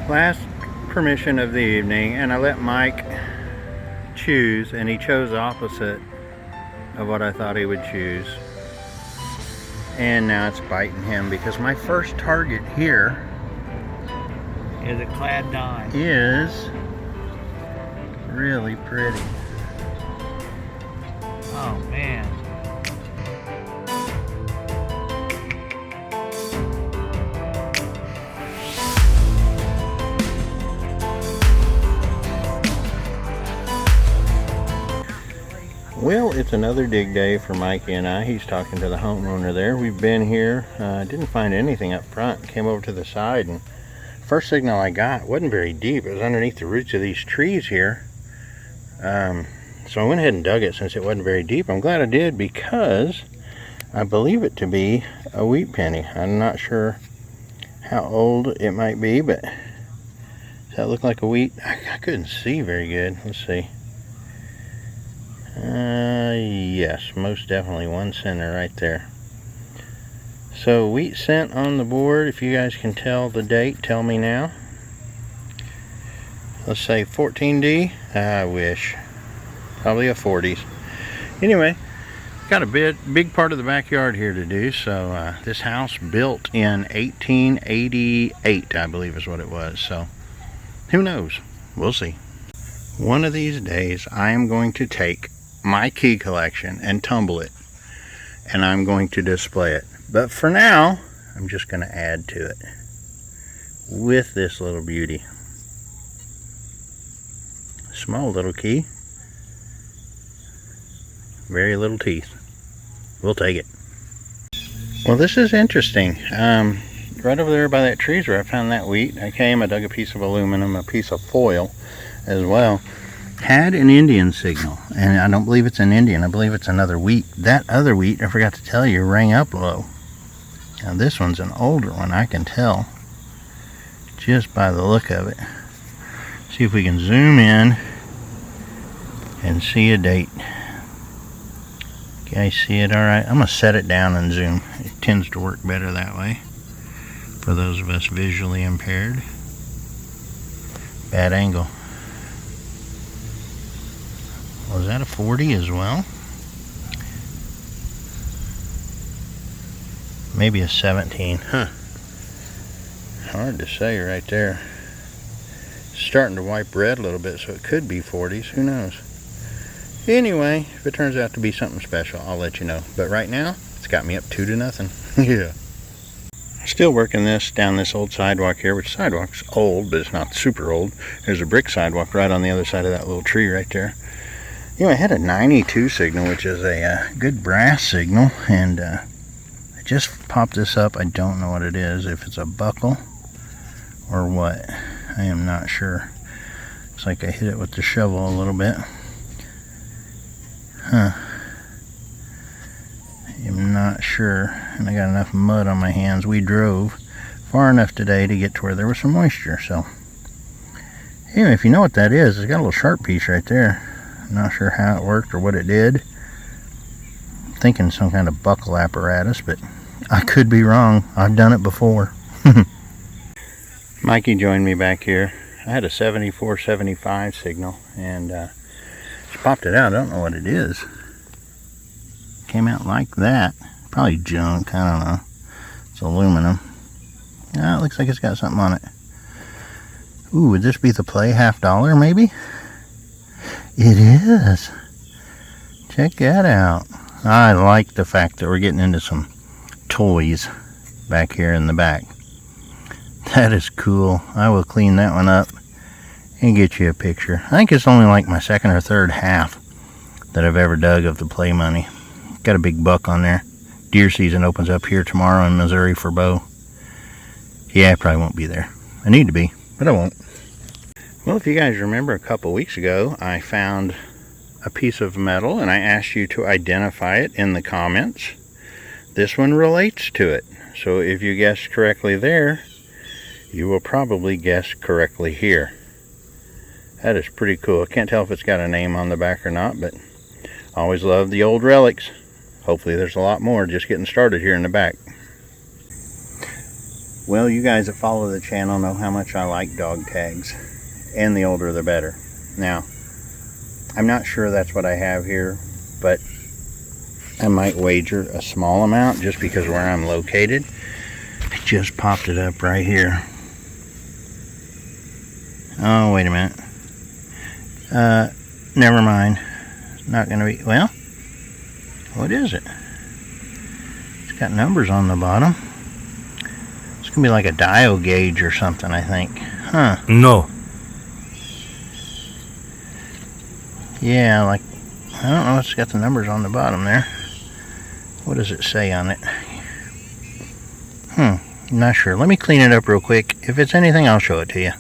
Last permission of the evening, and I let Mike choose, and he chose opposite of what I thought he would choose. And now it's biting him because my first target here is a clad dime. Is really pretty. Oh man. Well, it's another dig day for Mikey and I. He's talking to the homeowner there. We've been here, didn't find anything up front. Came over to the side, and first signal I got wasn't very deep. It was underneath the roots of these trees here. So I went ahead and dug it since it wasn't very deep. I'm glad I did because I believe it to be a wheat penny. I'm not sure how old it might be, but does that look like a wheat? I couldn't see very good. Let's see. Yes, most definitely 1 center right there. So wheat cent on the board. If you guys can tell the date, tell me now. Let's say 14D. I wish. Probably a 40s. Anyway, got a big part of the backyard here to do. So this house built in 1888, I believe is what it was. So who knows? We'll see. One of these days I am going to take my key collection and tumble it, and I'm going to display it. But for now, I'm just going to add to it with this little beauty. Small little key, very little teeth. We'll take it. Well, this is interesting. Right over there by that trees where I found that wheat, I dug a piece of aluminum, a piece of foil as well. Had an Indian signal, and I don't believe it's an Indian. I believe it's another wheat. That other wheat, I forgot to tell you, rang up low. Now this one's an older one, I can tell just by the look of it. See if we can zoom in and see a date. You guys see it all right? I'm gonna set it down and zoom. It tends to work better that way for those of us visually impaired. Bad angle. Was that a 40 as well? Maybe a 17. Huh. Hard to say right there. It's starting to wipe red a little bit, so it could be 40s. Who knows? Anyway, if it turns out to be something special, I'll let you know. But right now, it's got me up 2-0. Yeah. Still working this down this old sidewalk here, which sidewalk's old, but it's not super old. There's a brick sidewalk right on the other side of that little tree right there. You know, I had a 92 signal, which is a good brass signal, and I just popped this up. I don't know what it is, if it's a buckle or what. I am not sure. Looks like I hit it with the shovel a little bit. Huh. I'm not sure, and I got enough mud on my hands. We drove far enough today to get to where there was some moisture, so anyway, if you know what that is, it's got a little sharp piece right there. I'm not sure how it worked or what it did. I'm thinking some kind of buckle apparatus, but I could be wrong. I've done it before. Mikey joined me back here. I had a 74-75 signal, and just popped it out. I don't know what it is. Came out like that. Probably junk, I don't know. It's aluminum. It looks like it's got something on it. Ooh, would this be the play $50 maybe? It is. Check that out. I like the fact that we're getting into some toys back here in the back. That is cool. I will clean that one up and get you a picture. I think it's only like my second or third half that I've ever dug of the play money. Got a big buck on there. Deer season opens up here tomorrow in Missouri for bow. Yeah, I probably won't be there. I need to be, but I won't. Well, if you guys remember, a couple weeks ago, I found a piece of metal, and I asked you to identify it in the comments. This one relates to it. So if you guessed correctly there, you will probably guess correctly here. That is pretty cool. I can't tell if it's got a name on the back or not, but I always love the old relics. Hopefully there's a lot more just getting started here in the back. Well, you guys that follow the channel know how much I like dog tags, and the older the better. Now, I'm not sure that's what I have here, but I might wager a small amount just because where I'm located. I just popped it up right here. Oh, wait a minute. Never mind. It's not going to be, well, what is it? It's got numbers on the bottom. It's going to be like a dial gauge or something, I think. Huh. No. Yeah, like, I don't know, it's got the numbers on the bottom there. What does it say on it? Not sure. Let me clean it up real quick. If it's anything, I'll show it to you.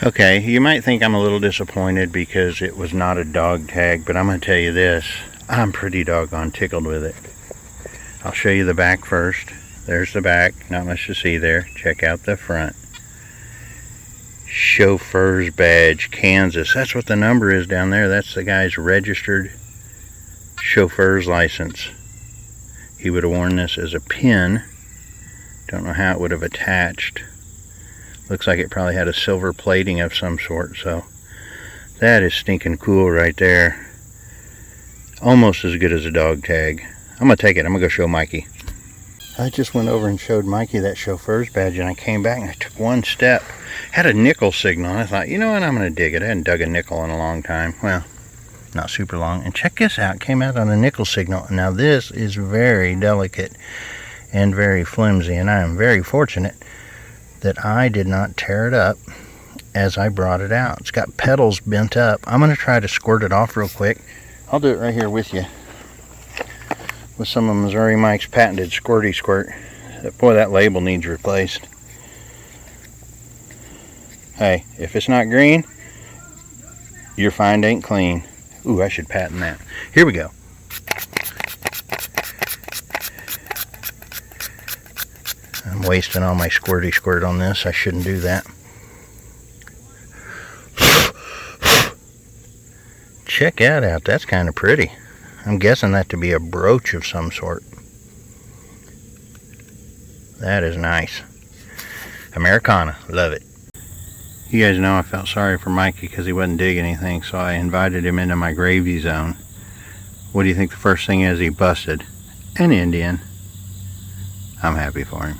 Okay, you might think I'm a little disappointed because it was not a dog tag, but I'm going to tell you this. I'm pretty doggone tickled with it. I'll show you the back first. There's the back. Not much to see there. Check out the front. Chauffeur's badge, Kansas. That's what the number is down there. That's the guy's registered chauffeur's license. He would have worn this as a pin. Don't know how it would have attached. Looks like it probably had a silver plating of some sort, so that is stinking cool right there. Almost as good as a dog tag. I'm going to take it. I'm going to go show Mikey. I just went over and showed Mikey that chauffeur's badge, and I came back and I took one step. Had a nickel signal, and I thought, you know what, I'm going to dig it. I hadn't dug a nickel in a long time. Well, not super long. And check this out. It came out on a nickel signal. Now this is very delicate and very flimsy, and I am very fortunate that I did not tear it up as I brought it out. It's got petals bent up. I'm going to try to squirt it off real quick. I'll do it right here with you. With some of Missouri Mike's patented Squirty Squirt. Boy, that label needs replaced. Hey, if it's not green, your find ain't clean. Ooh, I should patent that. Here we go. I'm wasting all my Squirty Squirt on this. I shouldn't do that. Check that out. That's kind of pretty. I'm guessing that to be a brooch of some sort. That is nice. Americana. Love it. You guys know I felt sorry for Mikey because he wasn't digging anything, so I invited him into my gravy zone. What do you think the first thing is he busted? An Indian. I'm happy for him.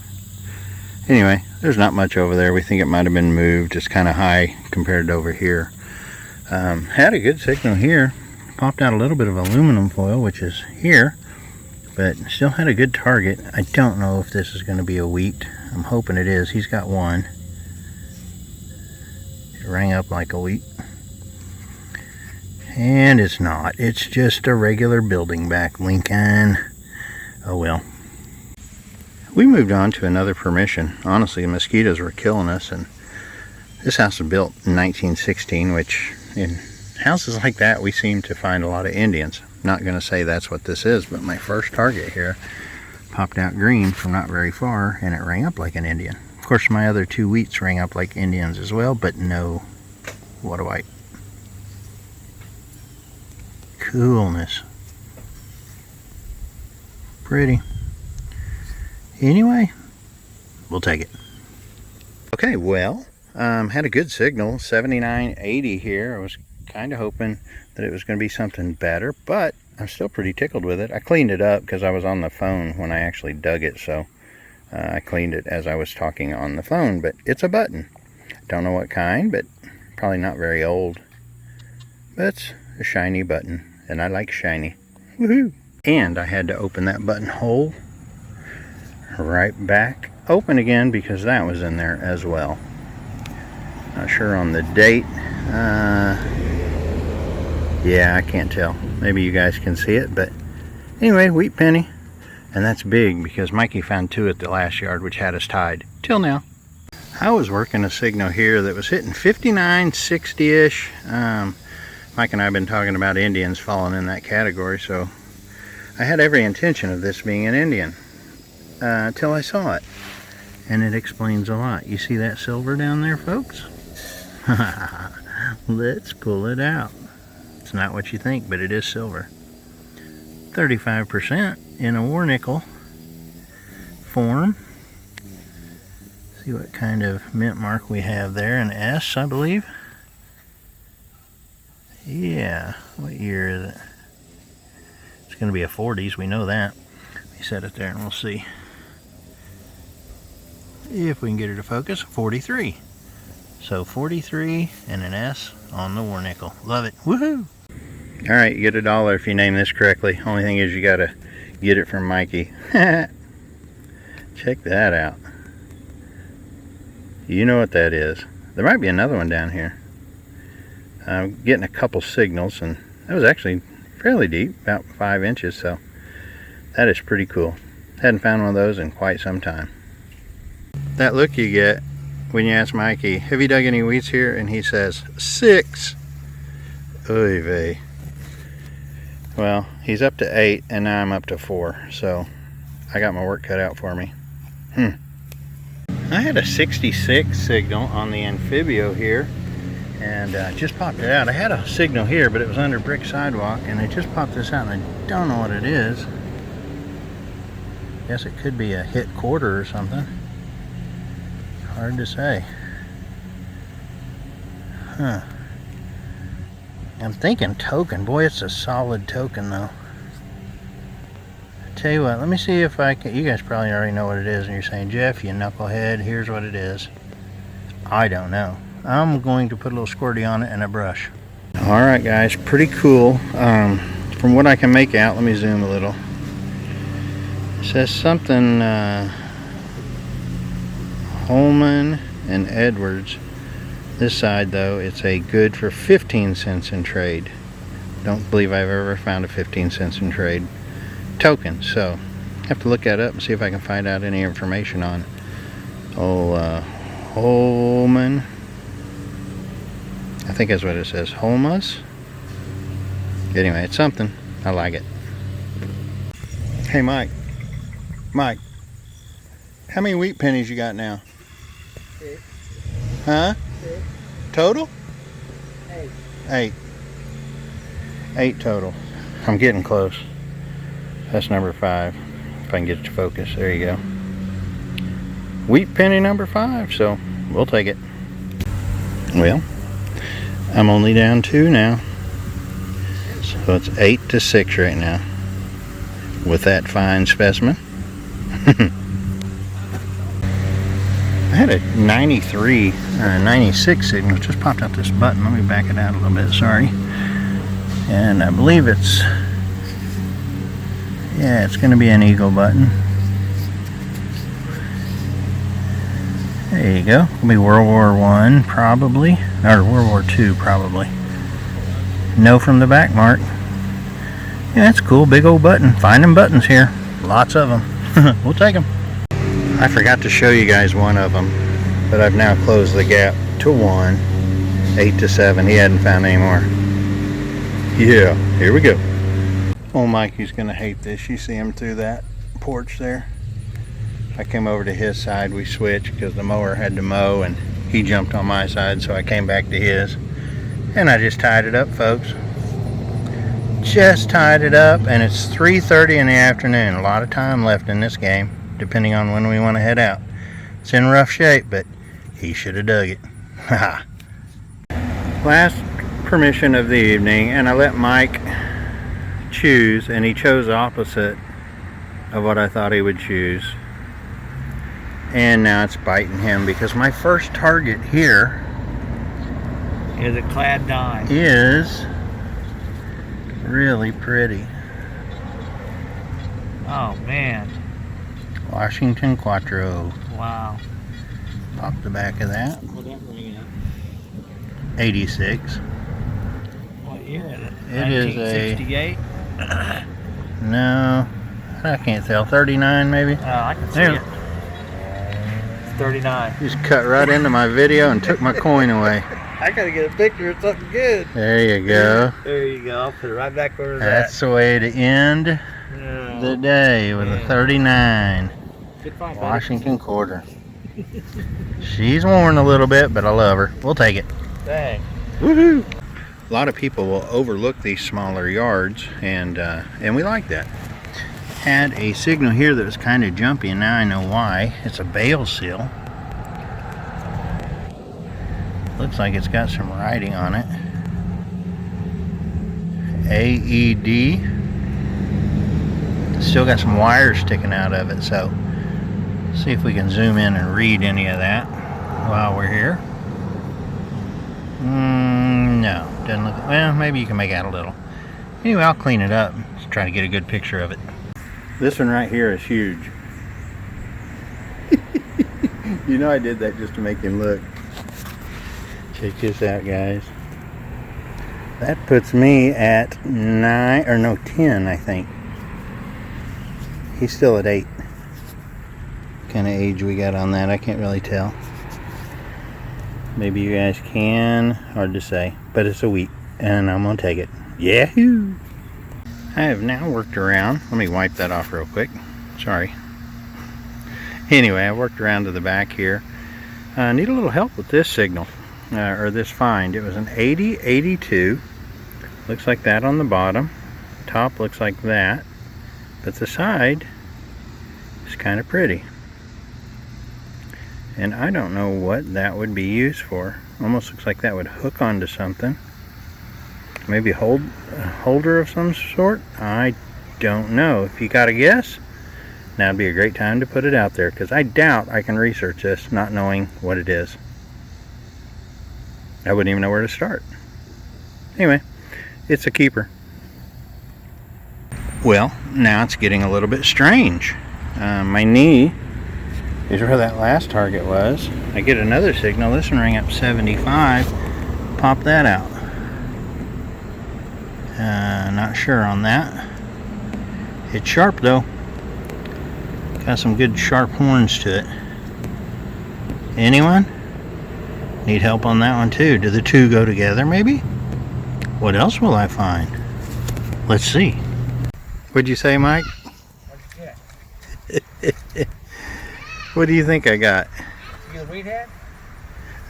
Anyway, there's not much over there. We think it might have been moved. It's kind of high compared to over here. Had a good signal here. Popped out a little bit of aluminum foil, which is here, but still had a good target. I don't know if this is going to be a wheat. I'm hoping it is. He's got one. It rang up like a wheat. And it's not. It's just a regular building back Lincoln. Oh well. We moved on to another permission. Honestly, the mosquitoes were killing us, and this house was built in 1916, which in houses like that we seem to find a lot of Indians. Not going to say that's what this is, but my first target here popped out green from not very far, and it rang up like an Indian. Of course, my other two wheats rang up like Indians as well, but no water white. Coolness. Pretty. Anyway, we'll take it. Okay, well, had a good signal, 79.80 here. I was kind of hoping that it was going to be something better, but I'm still pretty tickled with it. I cleaned it up because I was on the phone when I actually dug it, so I cleaned it as I was talking on the phone, but it's a button. Don't know what kind, but probably not very old. But it's a shiny button, and I like shiny. Woohoo! And I had to open that buttonhole right back open again because that was in there as well. Not sure on the date. Yeah, I can't tell. Maybe you guys can see it, but anyway, wheat penny. And that's big because Mikey found two at the last yard, which had us tied till now. I was working a signal here that was hitting 59, 60-ish. Mike and I have been talking about Indians falling in that category, so I had every intention of this being an Indian till I saw it. And it explains a lot. You see that silver down there, folks? Let's pull it out. It's not what you think, but it is silver. 35% in a war nickel form. See what kind of mint mark we have there. An S, I believe. Yeah, what year is it? It's going to be a 40s, we know that. Let me set it there and we'll see if we can get her to focus. 43. So 43 and an S on the war nickel. Love it. Woohoo! Alright, you get $1 if you name this correctly. Only thing is you got to get it from Mikey. Check that out. You know what that is. There might be another one down here. I'm getting a couple signals, and that was actually fairly deep, about 5 inches, so that is pretty cool. Hadn't found one of those in quite some time. That look you get when you ask Mikey, have you dug any weeds here? And he says, 6. Oy vey. Well, he's up to 8, and now I'm up to 4, so I got my work cut out for me. I had a 66 signal on the Anfibio here, and just popped it out. I had a signal here, but it was under brick sidewalk, and it just popped this out, and I don't know what it is. Guess it could be a hit quarter or something. Hard to say. Huh. I'm thinking token. Boy, it's a solid token, though. Tell you what, let me see if I can. You guys probably already know what it is, and you're saying, Jeff, you knucklehead, here's what it is. I don't know. I'm going to put a little squirty on it and a brush. Alright guys, pretty cool. From what I can make out, let me zoom a little. It says something Holman and Edwards. This side though, it's a good for 15 cents in trade. Don't believe I've ever found a 15 cents in trade token, so I have to look that up and see if I can find out any information on Holman. I think that's what it says. Holmas. Anyway, it's something. I like it. Hey Mike. Mike. How many wheat pennies you got now? 6. Huh? 6. Total? 8. 8. 8 total. I'm getting close. That's number 5. If I can get it to focus. There you go. Wheat penny number 5. So we'll take it. Well, I'm only down 2 now. So it's 8 to 6 right now. With that fine specimen. I had a 93 or a 96 signal. Just popped out this button. Let me back it out a little bit. Sorry. And I believe it's, yeah, it's going to be an eagle button. There you go. It'll be World War I probably, or World War II probably. No from the back mark. Yeah, that's cool. Big old button. Finding buttons here. Lots of them. We'll take them. I forgot to show you guys one of them, but I've now closed the gap to 1. 8 to 7. He hadn't found any more. Yeah, here we go. Oh, Mikey's gonna hate this. You see him through that porch there? I came over to his side. We switched because the mower had to mow, and he jumped on my side, so I came back to his. And I just tied it up, folks. Just tied it up, and it's 3:30 in the afternoon. A lot of time left in this game, depending on when we want to head out. It's in rough shape, but he should have dug it. Haha. Last permission of the evening, and I let Mike choose, and he chose opposite of what I thought he would choose. And now it's biting him because my first target here Is a clad dime. is really pretty. Oh man. Washington Quattro. Wow. Pop the back of that. What that ring at? 86. What year is it? It is a 1968? No, I can't tell. 39 maybe. Oh, I can see There. it. It's 39. Just cut right into my video and took my coin away. I gotta get a picture of something good. There you go. There you go. I'll put it right back where it's That's the way to end at. the day with a 39. Good find, buddy. Washington Quarter. She's worn a little bit, but I love her. We'll take it. Dang. Woohoo! A lot of people will overlook these smaller yards, and we like that. Had a signal here that was kind of jumpy, and now I know why. It's a bale seal. Looks like it's got some writing on it. AED. Still got some wires sticking out of it, so see if we can zoom in and read any of that while we're here. No, doesn't look. Well, maybe you can make out a little. Anyway, I'll clean it up. Let's try to get a good picture of it. This one right here is huge. You know I did that just to make him look. Check this out, guys. That puts me at 10, I think. He's still at 8. What kind of age we got on that, I can't really tell. Maybe you guys can. Hard to say. But it's a wheat, and I'm going to take it. Yahoo! I have now worked around. Let me wipe that off real quick. Sorry. Anyway, I worked around to the back here. I need a little help with this signal, or this find. It was an 8082. Looks like that on the bottom. Top looks like that. But the side is kind of pretty. And I don't know what that would be used for. Almost looks like that would hook onto something. Maybe a holder of some sort? I don't know. If you got a guess, now'd be a great time to put it out there, because I doubt I can research this not knowing what it is. I wouldn't even know where to start. Anyway, it's a keeper. Well, now it's getting a little bit strange. My knee is where that last target was. I get another signal. This one rang up 75. Pop that out. Not sure on that. It's sharp though. Got some good sharp horns to it. Anyone? Need help on that one too. Do the two go together maybe? What else will I find? Let's see. What'd you say, Mike? What do you think I got? You got a wheat head?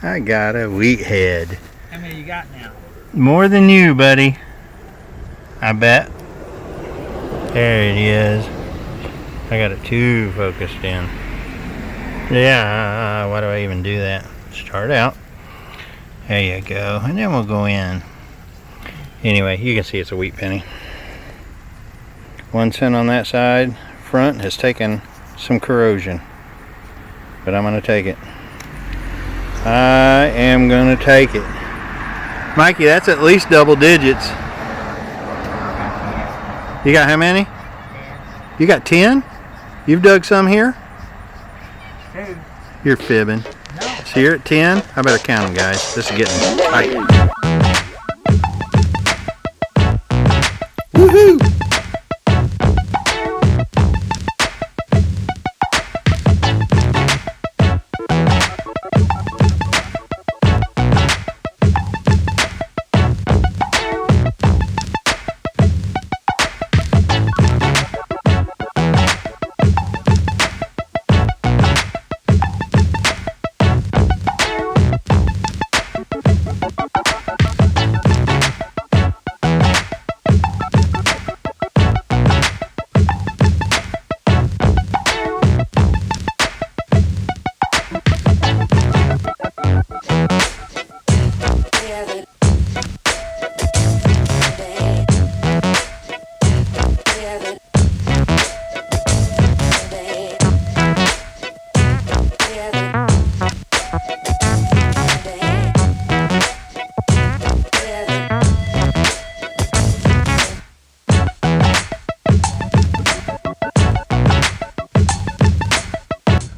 I got a wheat head. How many you got now? More than you, buddy. I bet. There it is. I got it too focused in. Yeah, why do I even do that? Start out. There you go. And then we'll go in. Anyway, you can see it's a wheat penny. 1 cent on that side. Front has taken some corrosion. But I'm going to take it. I am going to take it. Mikey, that's at least double digits. You got how many? 10. You got 10? You've dug some here? 2. You're fibbing. No. So you're at 10? I better count them, guys. This is getting tight. Woohoo!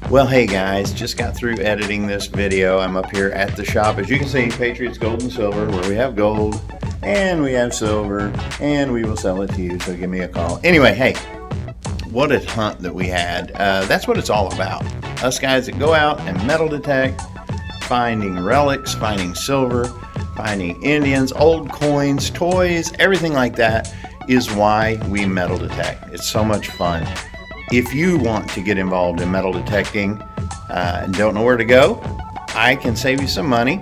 Well, hey guys, just got through editing this video. I'm up here at the shop. As you can see, Patriots Gold and Silver, where we have gold and we have silver, and we will sell it to you, so give me a call. Anyway, hey, what a hunt that we had. That's what it's all about. Us guys that go out and metal detect, finding relics, finding silver, finding Indians, old coins, toys, everything like that is why we metal detect. It's so much fun. If you want to get involved in metal detecting and don't know where to go, I can save you some money.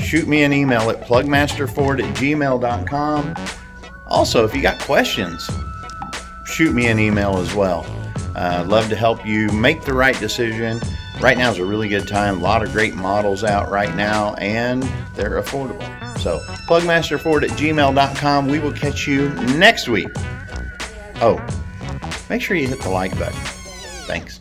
Shoot me an email at plugmasterford@gmail.com. Also, if you got questions, shoot me an email as well. I'd love to help you make the right decision right now is a really good time. A lot of great models out right now, and they're affordable. So, plugmasterford@gmail.com. We will catch you next week. Oh, make sure you hit the like button. Thanks.